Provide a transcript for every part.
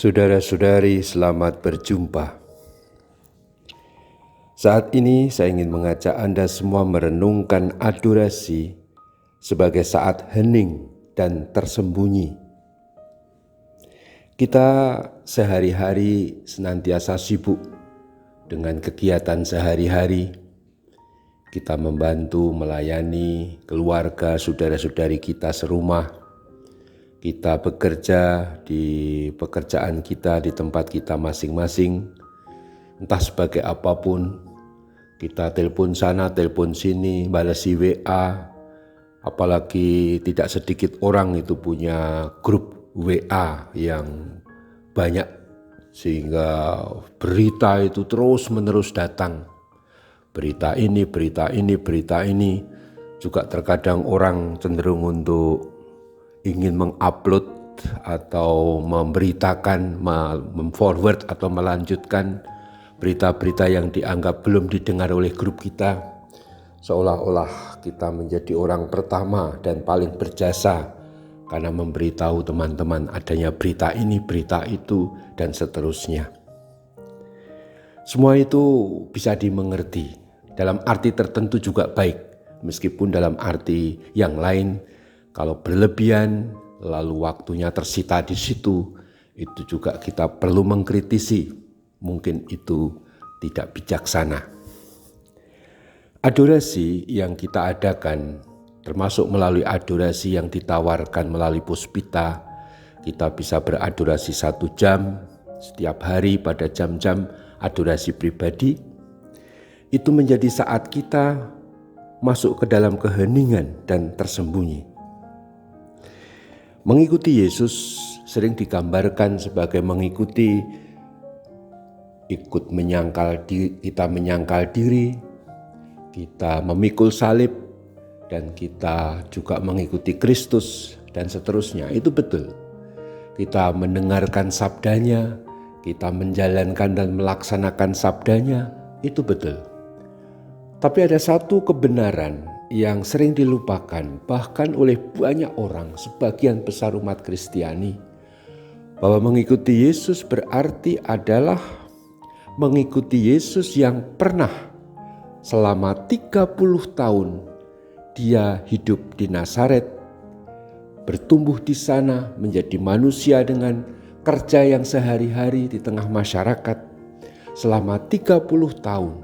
Saudara-saudari, selamat berjumpa. Saat ini saya ingin mengajak Anda semua merenungkan adorasi sebagai saat hening dan tersembunyi. Kita sehari-hari senantiasa sibuk dengan kegiatan sehari-hari. Kita membantu melayani keluarga, saudara-saudari kita serumah. Kita bekerja di pekerjaan kita, di tempat kita masing-masing. Entah sebagai apapun, kita telepon sana, telepon sini, balesi WA. Apalagi tidak sedikit orang itu punya grup WA yang banyak, sehingga berita itu terus-menerus datang. Berita ini, berita ini, berita ini. Juga terkadang orang cenderung untuk ingin mengupload atau memberitakan, memforward atau melanjutkan berita-berita yang dianggap belum didengar oleh grup kita. Seolah-olah kita menjadi orang pertama dan paling berjasa karena memberitahu teman-teman adanya berita ini, berita itu, dan seterusnya. Semua itu bisa dimengerti. Dalam arti tertentu juga baik, meskipun dalam arti yang lain, kalau berlebihan lalu waktunya tersita di situ, itu juga kita perlu mengkritisi. Mungkin itu tidak bijaksana. Adorasi yang kita adakan, termasuk melalui adorasi yang ditawarkan melalui Puspita, kita bisa beradorasi 1 jam setiap hari pada jam-jam adorasi pribadi. Itu menjadi saat kita masuk ke dalam keheningan dan tersembunyi. Mengikuti Yesus sering digambarkan sebagai mengikuti, kita menyangkal diri, kita memikul salib, dan kita juga mengikuti Kristus dan seterusnya. Itu betul. Kita mendengarkan sabdanya, kita menjalankan dan melaksanakan sabdanya, itu betul. Tapi ada satu kebenaran yang sering dilupakan bahkan oleh banyak orang, sebagian besar umat Kristiani, bahwa mengikuti Yesus berarti adalah mengikuti Yesus yang pernah selama 30 tahun dia hidup di Nazaret, bertumbuh di sana, menjadi manusia dengan kerja yang sehari-hari di tengah masyarakat. Selama 30 tahun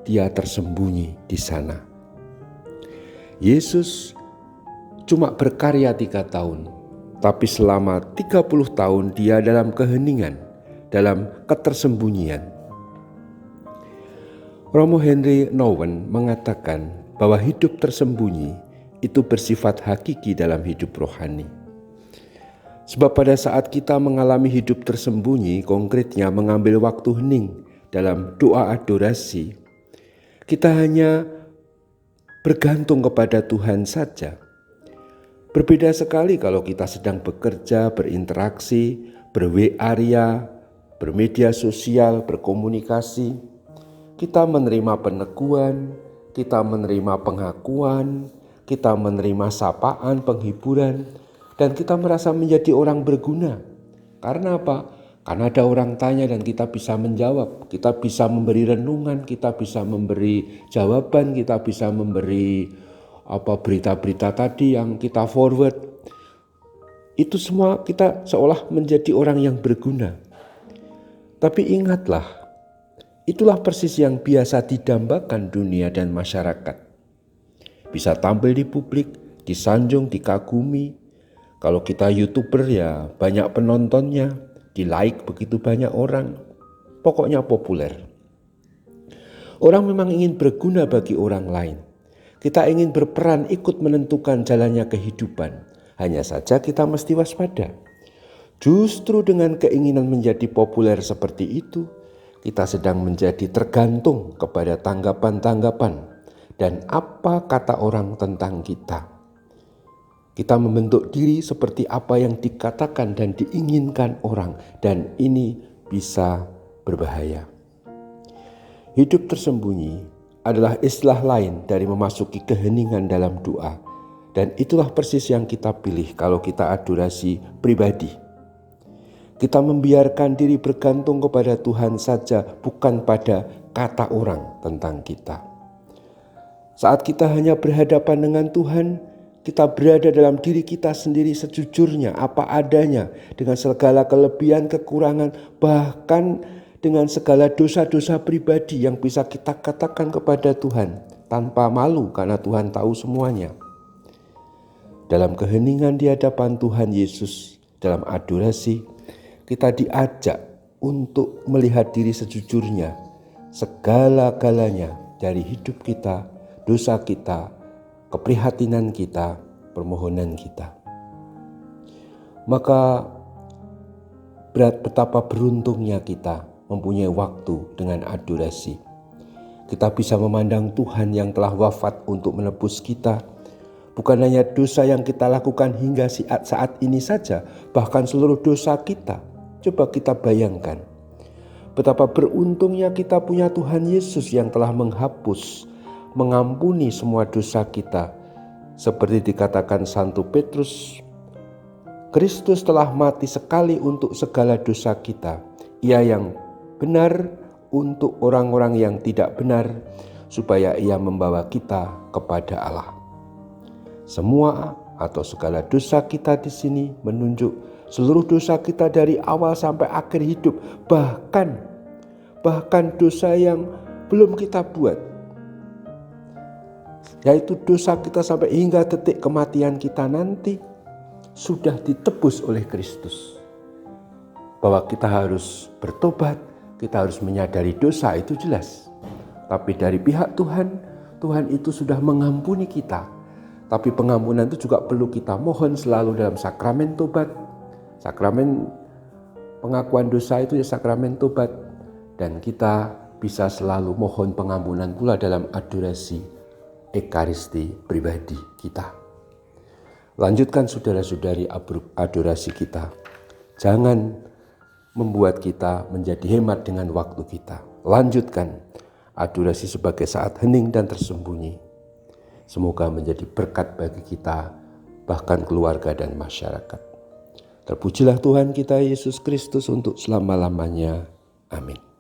dia tersembunyi di sana. Yesus cuma berkarya 3 tahun, tapi selama 30 tahun dia dalam keheningan, dalam ketersembunyian. Romo Henry Nouwen mengatakan bahwa hidup tersembunyi itu bersifat hakiki dalam hidup rohani. Sebab pada saat kita mengalami hidup tersembunyi, konkretnya mengambil waktu hening dalam doa adorasi, kita hanya bergantung kepada Tuhan saja. Berbeda sekali kalau kita sedang bekerja, berinteraksi, ber-WA, bermedia sosial, berkomunikasi. Kita menerima peneguhan, kita menerima pengakuan, kita menerima sapaan, penghiburan, dan kita merasa menjadi orang berguna. Karena apa? Karena ada orang tanya dan kita bisa menjawab, kita bisa memberi renungan, kita bisa memberi jawaban, kita bisa memberi berita-berita tadi yang kita forward. Itu semua kita seolah menjadi orang yang berguna. Tapi ingatlah, itulah persis yang biasa didambakan dunia dan masyarakat. Bisa tampil di publik, disanjung, dikagumi. Kalau kita YouTuber ya banyak penontonnya, di-like begitu banyak orang, pokoknya populer. Orang memang ingin berguna bagi orang lain. Kita ingin berperan ikut menentukan jalannya kehidupan. Hanya saja kita mesti waspada. Justru dengan keinginan menjadi populer seperti itu, kita sedang menjadi tergantung kepada tanggapan-tanggapan dan apa kata orang tentang kita. Kita membentuk diri seperti apa yang dikatakan dan diinginkan orang, dan ini bisa berbahaya. Hidup tersembunyi adalah istilah lain dari memasuki keheningan dalam doa, dan itulah persis yang kita pilih kalau kita adorasi pribadi. Kita membiarkan diri bergantung kepada Tuhan saja, bukan pada kata orang tentang kita. Saat kita hanya berhadapan dengan Tuhan, kita berada dalam diri kita sendiri sejujurnya, apa adanya, dengan segala kelebihan, kekurangan, bahkan dengan segala dosa-dosa pribadi yang bisa kita katakan kepada Tuhan tanpa malu karena Tuhan tahu semuanya. Dalam keheningan di hadapan Tuhan Yesus, dalam adorasi, kita diajak untuk melihat diri sejujurnya, segala-galanya dari hidup kita, dosa kita, keprihatinan kita, permohonan kita. Maka betapa beruntungnya kita mempunyai waktu dengan adorasi. Kita bisa memandang Tuhan yang telah wafat untuk menebus kita. Bukan hanya dosa yang kita lakukan hingga saat ini saja, bahkan seluruh dosa kita. Coba kita bayangkan, betapa beruntungnya kita punya Tuhan Yesus yang telah menghapus, mengampuni semua dosa kita. Seperti dikatakan Santo Petrus, Kristus telah mati sekali untuk segala dosa kita. Ia yang benar untuk orang-orang yang tidak benar, supaya ia membawa kita kepada Allah. Semua atau segala dosa kita di sini menunjuk seluruh dosa kita dari awal sampai akhir hidup, bahkan dosa yang belum kita buat, yaitu dosa kita sampai hingga detik kematian kita nanti sudah ditebus oleh Kristus. Bahwa kita harus bertobat, kita harus menyadari dosa itu jelas. Tapi dari pihak Tuhan, Tuhan itu sudah mengampuni kita. Tapi pengampunan itu juga perlu kita mohon selalu dalam sakramen tobat. Sakramen pengakuan dosa itu ya sakramen tobat. Dan kita bisa selalu mohon pengampunan pula dalam adorasi Ekaristi pribadi kita. Lanjutkan saudara-saudari adorasi kita. Jangan membuat kita menjadi hemat dengan waktu kita. Lanjutkan adorasi sebagai saat hening dan tersembunyi. Semoga menjadi berkat bagi kita, bahkan keluarga dan masyarakat. Terpujilah Tuhan kita Yesus Kristus untuk selama-lamanya. Amin.